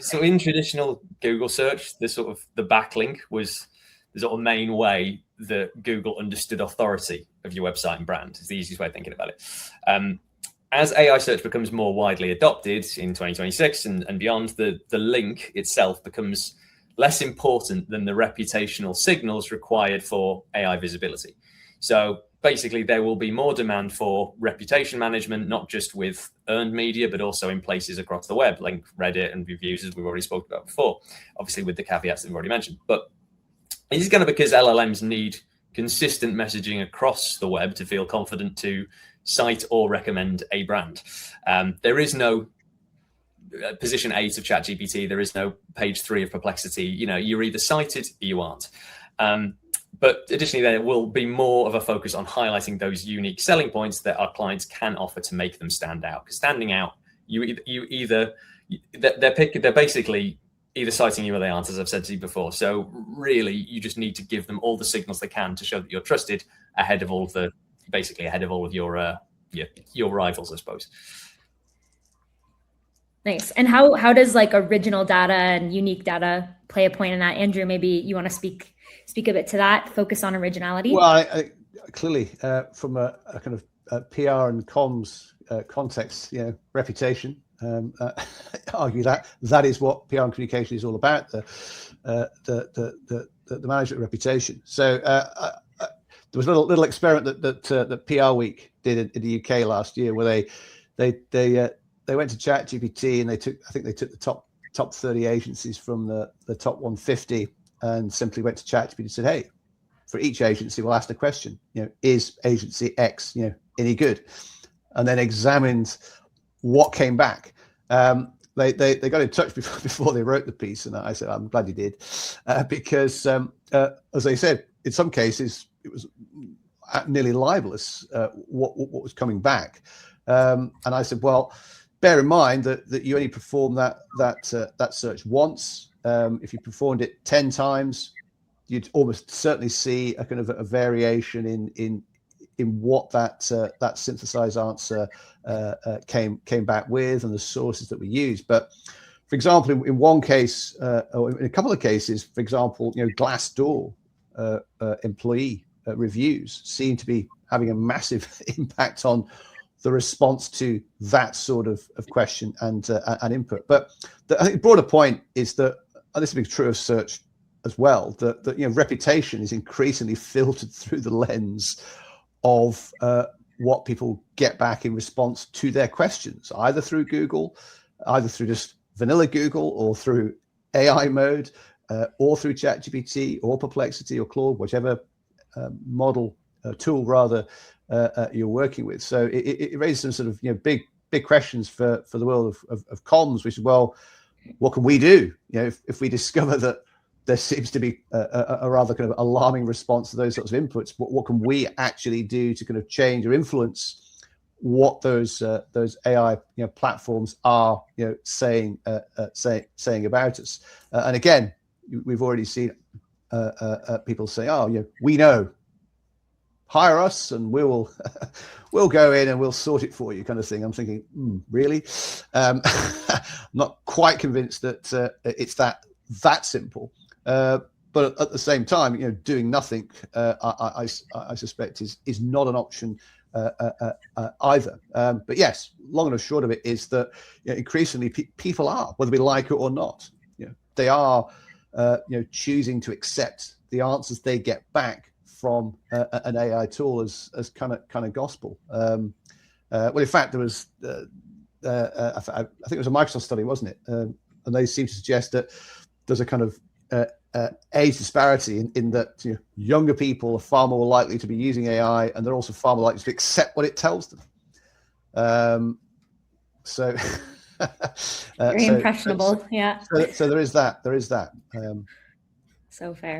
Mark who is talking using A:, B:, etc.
A: So in traditional Google search, the backlink was the sort of main way that Google understood authority of your website and brand. Is the easiest way of thinking about it. As AI search becomes more widely adopted in 2026 and beyond, the link itself becomes less important than the reputational signals required for AI visibility. So basically, there will be more demand for reputation management, not just with earned media, but also in places across the web, like Reddit and reviews, as we've already spoken about before, obviously with the caveats that we've already mentioned. But this is kind of because LLMs need consistent messaging across the web to feel confident to cite or recommend a brand. There is no position 8 of ChatGPT. There is no page 3 of Perplexity. You're either cited or you aren't. But additionally, there will be more of a focus on highlighting those unique selling points that our clients can offer to make them stand out. Because standing out, they're basically either citing you or they aren't, as I've said to you before. So really, you just need to give them all the signals they can to show that you're trusted ahead of all of your rivals, I suppose.
B: Nice. And how does like original data and unique data play a point in that? Andrew, maybe you want to speak a bit to that, focus on originality?
C: Well, I clearly, from a kind of PR and comms context, reputation, argue that is what PR and communication is all about, the management of reputation. So there was a little experiment that PR Week did in the UK last year, where they went to ChatGPT and they took the top 30 agencies from the top 150 and simply went to ChatGPT and said, hey, for each agency, we'll ask the question, is agency X, any good? And then examined what came back. They got in touch before they wrote the piece, and I said, I'm glad you did, because as I said, in some cases it was nearly libelous what was coming back, and I said, well, bear in mind that you only perform that search once. If you performed it 10 times, you'd almost certainly see a kind of a variation in what that synthesized answer came back with and the sources that we use. But for example, in one case, or in a couple of cases, for example, Glassdoor employee reviews seem to be having a massive impact on the response to that sort of question and input. But I think the broader point is that, and this is true of search as well, that reputation is increasingly filtered through the lens of what people get back in response to their questions, either through Google, either through just vanilla Google, or through AI mode, or through ChatGPT or Perplexity or Claude, whichever model tool rather you're working with. So it raises some sort of big questions for the world of comms, which is, well, what can we do? If we discover that there seems to be a rather kind of alarming response to those sorts of inputs, what can we actually do to kind of change or influence what those AI platforms are saying about us? And again, we've already seen people say, "Oh, we know. Hire us, and we'll go in and we'll sort it for you," kind of thing. I'm thinking, really? I'm not quite convinced that it's that simple. But at the same time, doing nothing, I suspect is not an option either. But yes, long and short of it is that increasingly people are, whether we like it or not, they are choosing to accept the answers they get back from an AI tool as kind of gospel. Well, in fact, there was I think it was a Microsoft study, wasn't it? And they seem to suggest that there's a kind of age disparity in that younger people are far more likely to be using AI, and they're also far more likely to accept what it tells them. So
B: very impressionable. Yeah.
C: So there is that. So
B: fair.